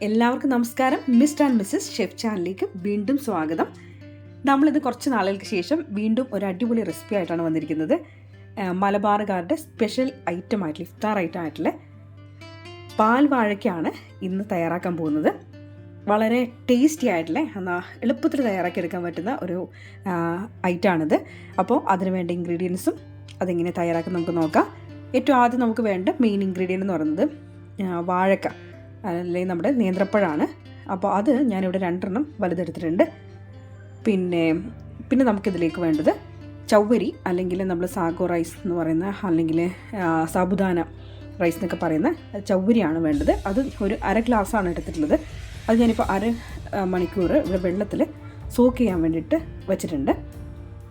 എല്ലാവർക്കും നമസ്കാരം. Mister and Mrs chef ചാനലിലേക്ക് വീണ്ടും സ്വാഗതം. നമ്മളിത് കുറച്ച് നാളുകൾക്ക് ശേഷം വീണ്ടും ഒരു അടിപൊളി റെസിപ്പി ആയിട്ടാണ് വന്നിരിക്കുന്നത്. മലബാറുകാരുടെ സ്പെഷ്യൽ ഐറ്റം ആയിട്ടുള്ള ഇഫ്താർ ഐറ്റം ആയിട്ടുള്ള പാൽ വാഴയ്ക്കാണ് ഇന്ന് തയ്യാറാക്കാൻ പോകുന്നത്. വളരെ ടേസ്റ്റി ആയിട്ടുള്ള എന്നാൽ എളുപ്പത്തിൽ തയ്യാറാക്കിയെടുക്കാൻ പറ്റുന്ന ഒരു ഐറ്റമാണിത്. അപ്പോൾ അതിന് വേണ്ട ഇൻഗ്രീഡിയൻസും അതെങ്ങനെ തയ്യാറാക്കാൻ നമുക്ക് നോക്കാം. ഏറ്റവും ആദ്യം നമുക്ക് വേണ്ട മെയിൻ ഇൻഗ്രീഡിയൻ്റ് എന്ന് പറയുന്നത് വാഴക്ക അല്ലെങ്കിൽ നമ്മുടെ നേന്ത്രപ്പഴമാണ്. അപ്പോൾ അത് ഞാനിവിടെ 2 വലുതെടുത്തിട്ടുണ്ട്. പിന്നെ നമുക്കിതിലേക്ക് വേണ്ടത് ചവ്വരി അല്ലെങ്കിൽ നമ്മൾ സാഗോ റൈസ് എന്ന് പറയുന്ന അല്ലെങ്കിൽ സാബുദാന റൈസ് എന്നൊക്കെ പറയുന്ന ചവ്വരിയാണ് വേണ്ടത്. അത് ഒരു 1/2 ഗ്ലാസ്സാണ് എടുത്തിട്ടുള്ളത്. അത് ഞാനിപ്പോൾ 1/2 മണിക്കൂർ ഇവിടെ വെള്ളത്തിൽ സോക്ക് ചെയ്യാൻ വേണ്ടിയിട്ട് വെച്ചിട്ടുണ്ട്.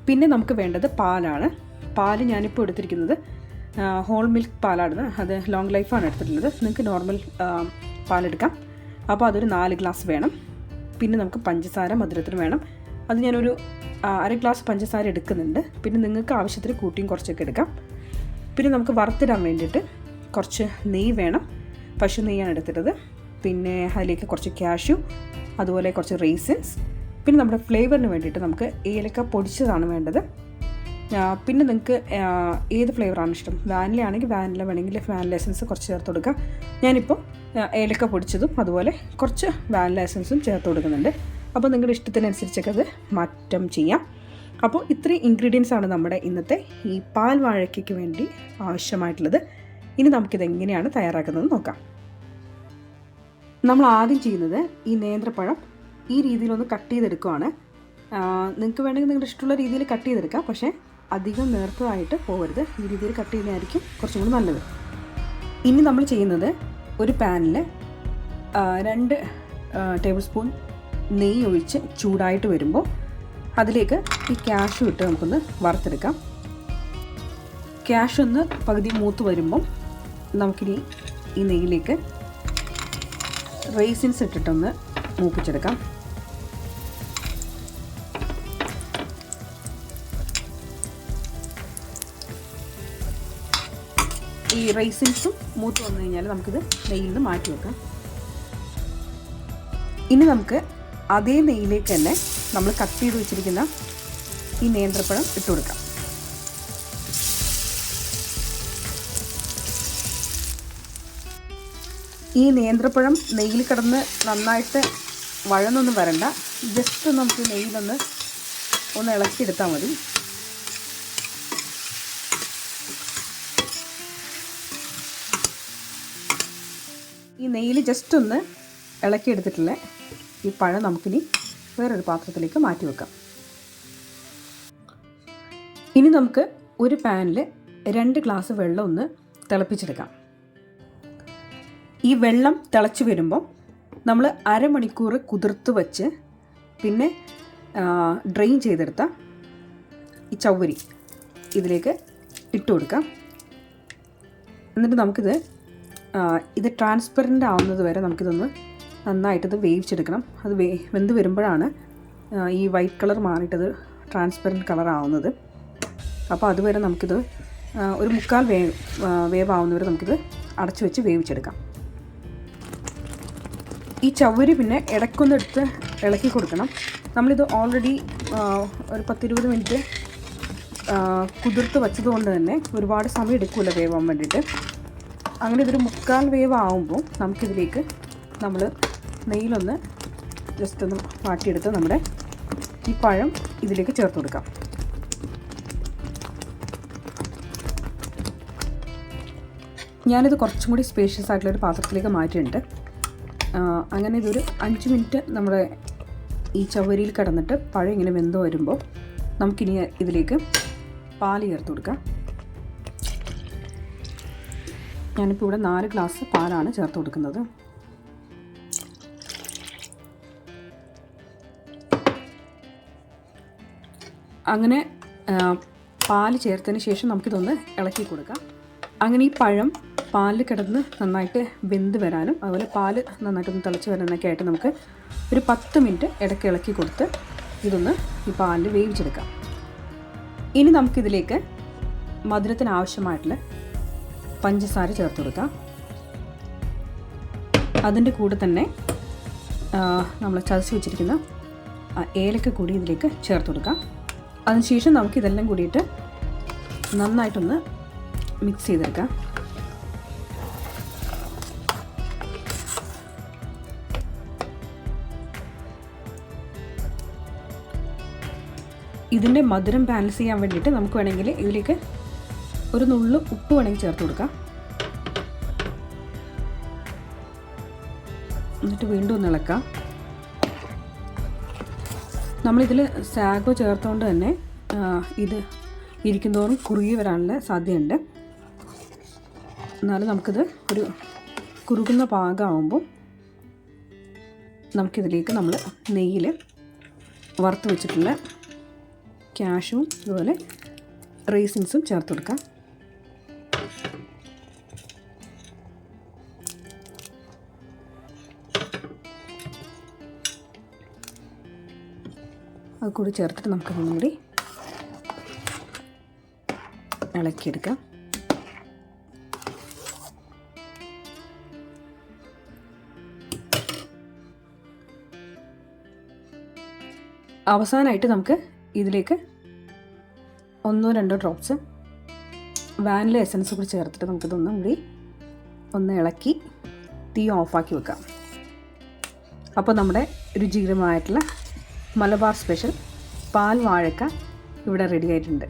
പിന്നെ നമുക്ക് വേണ്ടത് പാലാണ്. പാല് ഞാനിപ്പോൾ എടുത്തിരിക്കുന്നത് ഹോൾ മിൽക്ക് പാലാണ്. അത് ലോങ് ലൈഫാണ് എടുത്തിട്ടുള്ളത്. നിങ്ങൾക്ക് നോർമൽ പാലെടുക്കാം. അപ്പോൾ അതൊരു 4 ഗ്ലാസ് വേണം. പിന്നെ നമുക്ക് പഞ്ചസാര മധുരത്തിന് വേണം. അത് ഞാനൊരു 1/2 ഗ്ലാസ് പഞ്ചസാര എടുക്കുന്നുണ്ട്. പിന്നെ നിങ്ങൾക്ക് ആവശ്യത്തിന് കൂട്ടിയും കുറച്ചൊക്കെ എടുക്കാം. പിന്നെ നമുക്ക് വറുത്തിടാൻ വേണ്ടിയിട്ട് കുറച്ച് നെയ്യ് വേണം. പശു നെയ്യാണ് എടുത്തിട്ടത്. പിന്നെ അതിലേക്ക് കുറച്ച് കാഷ്യൂ, അതുപോലെ കുറച്ച് റേസിൻസ്. പിന്നെ നമ്മുടെ ഫ്ലേവറിന് വേണ്ടിയിട്ട് നമുക്ക് ഏലക്ക പൊടിച്ചതാണ് വേണ്ടത്. പിന്നെ നിങ്ങൾക്ക് ഏത് ഫ്ലേവറാണ് ഇഷ്ടം, വാനില ആണെങ്കിൽ വാനില, വേണമെങ്കിൽ വാനില എസൻസ് കുറച്ച് ചേർത്ത് കൊടുക്കാം. ഞാനിപ്പോൾ ഏലക്ക പൊടിച്ചതും അതുപോലെ കുറച്ച് വാനില എസൻസും ചേർത്ത് കൊടുക്കുന്നുണ്ട്. അപ്പോൾ നിങ്ങളുടെ ഇഷ്ടത്തിനനുസരിച്ചൊക്കെ അത് മാറ്റം ചെയ്യാം. അപ്പോൾ ഇത്രയും ഇൻഗ്രീഡിയൻസ് ആണ് നമ്മുടെ ഇന്നത്തെ ഈ പാൽ വാഴയ്ക്ക് വേണ്ടി ആവശ്യമായിട്ടുള്ളത്. ഇനി നമുക്കിത് എങ്ങനെയാണ് തയ്യാറാക്കുന്നത് നോക്കാം. നമ്മൾ ആദ്യം ചെയ്യുന്നത് ഈ നേന്ത്രപ്പഴം ഈ രീതിയിലൊന്ന് കട്ട് ചെയ്തെടുക്കുകയാണ്. നിങ്ങൾക്ക് വേണമെങ്കിൽ നിങ്ങളുടെ ഇഷ്ടമുള്ള രീതിയിൽ കട്ട് ചെയ്തെടുക്കാം. പക്ഷേ അധികം നേർത്തതായിട്ട് പോകരുത്. ഈ രീതിയിൽ കട്ട് ചെയ്യുന്നതായിരിക്കും കുറച്ചും കൂടി നല്ലത്. ഇനി നമ്മൾ ചെയ്യുന്നത് ഒരു പാനിൽ 2 ടേബിൾ സ്പൂൺ നെയ്യ് ഒഴിച്ച് ചൂടായിട്ട് വരുമ്പോൾ അതിലേക്ക് ഈ കാഷ്യൂ ഇട്ട് നമുക്കൊന്ന് വറുത്തെടുക്കാം. കാഷ്യൂ ഒന്ന് പകുതി മൂത്ത് വരുമ്പം നമുക്കിനി ഈ നെയ്യിലേക്ക് റേസിൻസ് ഇട്ടിട്ടൊന്ന് മൂപ്പിച്ചെടുക്കാം. ഈ റൈസിൻസും മൂത്ത് വന്നു കഴിഞ്ഞാൽ നമുക്കിത് നെയ്യിൽ നിന്ന് മാറ്റി വെക്കാം. ഇനി നമുക്ക് അതേ നെയ്യിലേക്ക് തന്നെ നമ്മൾ കട്ട് ചെയ്ത് വെച്ചിരിക്കുന്ന ഈ നേന്ത്രപ്പഴം ഇട്ട് കൊടുക്കാം. ഈ നേന്ത്രപ്പഴം നെയ്യിൽ കിടന്ന് നന്നായിട്ട് വഴന്നൊന്നും വരണ്ട. ജസ്റ്റ് നമുക്ക് നെയ്യിലൊന്ന് ഇളക്കിയെടുത്താൽ മതി. ഈ നെയ്യിൽ ജസ്റ്റ് ഒന്ന് ഇളക്കിയെടുത്തിട്ടുള്ള ഈ പഴം നമുക്കിനി വേറൊരു പാത്രത്തിലേക്ക് മാറ്റി വെക്കാം. ഇനി നമുക്ക് ഒരു പാനിൽ 2 ഗ്ലാസ് വെള്ളം ഒന്ന് തിളപ്പിച്ചെടുക്കാം. ഈ വെള്ളം തിളച്ച് വരുമ്പോൾ നമ്മൾ 1/2 മണിക്കൂർ കുതിർത്ത് വച്ച് പിന്നെ ഡ്രെയിൻ ചെയ്തെടുത്ത ഈ ചവ്വരി ഇതിലേക്ക് ഇട്ട് കൊടുക്കാം. എന്നിട്ട് നമുക്കിത് ട്രാൻസ്പെറൻ്റ് ആവുന്നത് വരെ നമുക്കിതൊന്ന് നന്നായിട്ടത് വേവിച്ചെടുക്കണം. അത് വെന്ത് വരുമ്പോഴാണ് ഈ വൈറ്റ് കളർ മാറിയിട്ടത് ട്രാൻസ്പെറൻറ്റ് കളർ ആവുന്നത്. അപ്പോൾ അതുവരെ നമുക്കിത് ഒരു 1/4 വേവാവുന്നവരെ നമുക്കിത് അടച്ചു വെച്ച് വേവിച്ചെടുക്കാം. ഈ ചവ്വരി പിന്നെ ഇടയ്ക്കൊന്ന് എടുത്ത് ഇളക്കി കൊടുക്കണം. നമ്മളിത് ഓൾറെഡി ഒരു 10-20 മിനിറ്റ് കുതിർത്ത് വച്ചതുകൊണ്ട് തന്നെ ഒരുപാട് സമയം എടുക്കില്ല വേവാൻ വേണ്ടിയിട്ട്. അങ്ങനെ ഇതൊരു 1/4 വേവ് ആവുമ്പോൾ നമുക്കിതിലേക്ക് നമ്മൾ നെയ്യിലൊന്ന് ജസ്റ്റ് ഒന്ന് വാട്ടിയെടുത്ത് നമ്മുടെ ഈ പഴം ഇതിലേക്ക് ചേർത്ത് കൊടുക്കാം. ഞാനിത് കുറച്ചും കൂടി സ്പേഷ്യസ് ആയിട്ടുള്ളൊരു പാത്രത്തിലേക്ക് മാറ്റിയിട്ടുണ്ട്. അങ്ങനെ ഇതൊരു 5 മിനിറ്റ് നമ്മുടെ ഈ ചവ്വരിയിൽ കിടന്നിട്ട് പഴം ഇങ്ങനെ വെന്ത് വരുമ്പോൾ നമുക്കിനി ഇതിലേക്ക് പാല് ചേർത്ത് കൊടുക്കാം. ഞാനിപ്പോൾ ഇവിടെ 4 ഗ്ലാസ് പാലാണ് ചേർത്ത് കൊടുക്കുന്നത്. അങ്ങനെ പാല് ചേർത്തതിന് ശേഷം നമുക്കിതൊന്ന് ഇളക്കി കൊടുക്കാം. അങ്ങനെ ഈ പഴം പാലിൽ കിടന്ന് നന്നായിട്ട് വെന്ത് വരാനും അതുപോലെ പാല് നന്നായിട്ടൊന്ന് തിളച്ച് വരാനൊക്കെ ആയിട്ട് നമുക്ക് ഒരു 10 മിനിറ്റ് ഇടയ്ക്ക് ഇളക്കി കൊടുത്ത് ഇതൊന്ന് ഈ പാലിൽ വേവിച്ചെടുക്കാം. ഇനി നമുക്കിതിലേക്ക് മധുരത്തിന് ആവശ്യമായിട്ടുള്ള പഞ്ചസാര ചേർത്ത് കൊടുക്കാം. അതിൻ്റെ കൂടെ തന്നെ നമ്മൾ ചതച്ച് വെച്ചിരിക്കുന്ന ഏലക്ക കൂടി ഇതിലേക്ക് ചേർത്ത് കൊടുക്കാം. അതിനുശേഷം നമുക്കിതെല്ലാം കൂടിയിട്ട് നന്നായിട്ടൊന്ന് മിക്സ് ചെയ്തെടുക്കാം. ഇതിൻ്റെ മധുരം ബാലൻസ് ചെയ്യാൻ വേണ്ടിയിട്ട് നമുക്ക് വേണമെങ്കിൽ ഇതിലേക്ക് ഒരു നുള്ളു ഉപ്പ് വേണമെങ്കിൽ ചേർത്ത് കൊടുക്കാം. എന്നിട്ട് വീണ്ടും ഒന്ന് ഇളക്കാം. നമ്മളിതിൽ സാഗോ ചേർത്തുകൊണ്ട് തന്നെ ഇത് ഇരിക്കുന്തോറും കുറുകി വരാനുള്ള സാധ്യതയുണ്ട്. എന്നാലും നമുക്കിത് ഒരു കുറുകുന്ന പാകമാകുമ്പോൾ നമുക്കിതിലേക്ക് നമ്മൾ നെയ്യിൽ വറുത്ത് വെച്ചിട്ടുള്ള കാഷ്യൂവും അതുപോലെ റേസിൻസും ചേർത്ത് കൊടുക്കാം. അത് കൂടി ചേർത്തിട്ട് നമുക്കൊന്നും കൂടി ഇളക്കിയെടുക്കാം. അവസാനമായിട്ട് നമുക്ക് ഇതിലേക്ക് 1-2 ഡ്രോപ്സ് വാനില എസൻസ് കൂടി ചേർത്തിട്ട് നമുക്കിതൊന്നും കൂടി ഒന്ന് ഇളക്കി തീ ഓഫാക്കി വെക്കാം. അപ്പോൾ നമ്മുടെ രുചികരമായിട്ടുള്ള മലബാർ സ്പെഷ്യൽ പാൽ വാഴക്ക ഇവിടെ റെഡി ആയിട്ടുണ്ട്.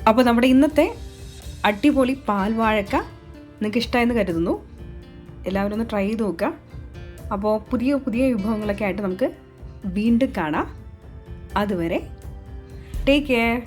അപ്പോൾ നമ്മുടെ ഇന്നത്തെ അടിപൊളി പാൽ വാഴക്ക നിങ്ങൾക്ക് ഇഷ്ടമായെന്ന് കരുതുന്നു. എല്ലാവരും ഒന്ന് ട്രൈ ചെയ്ത് നോക്കുക. അപ്പോൾ പുതിയ പുതിയ വിഭവങ്ങളൊക്കെ ആയിട്ട് നമുക്ക് വീണ്ടും കാണാം. അതുവരെ ടേക്ക് കെയർ.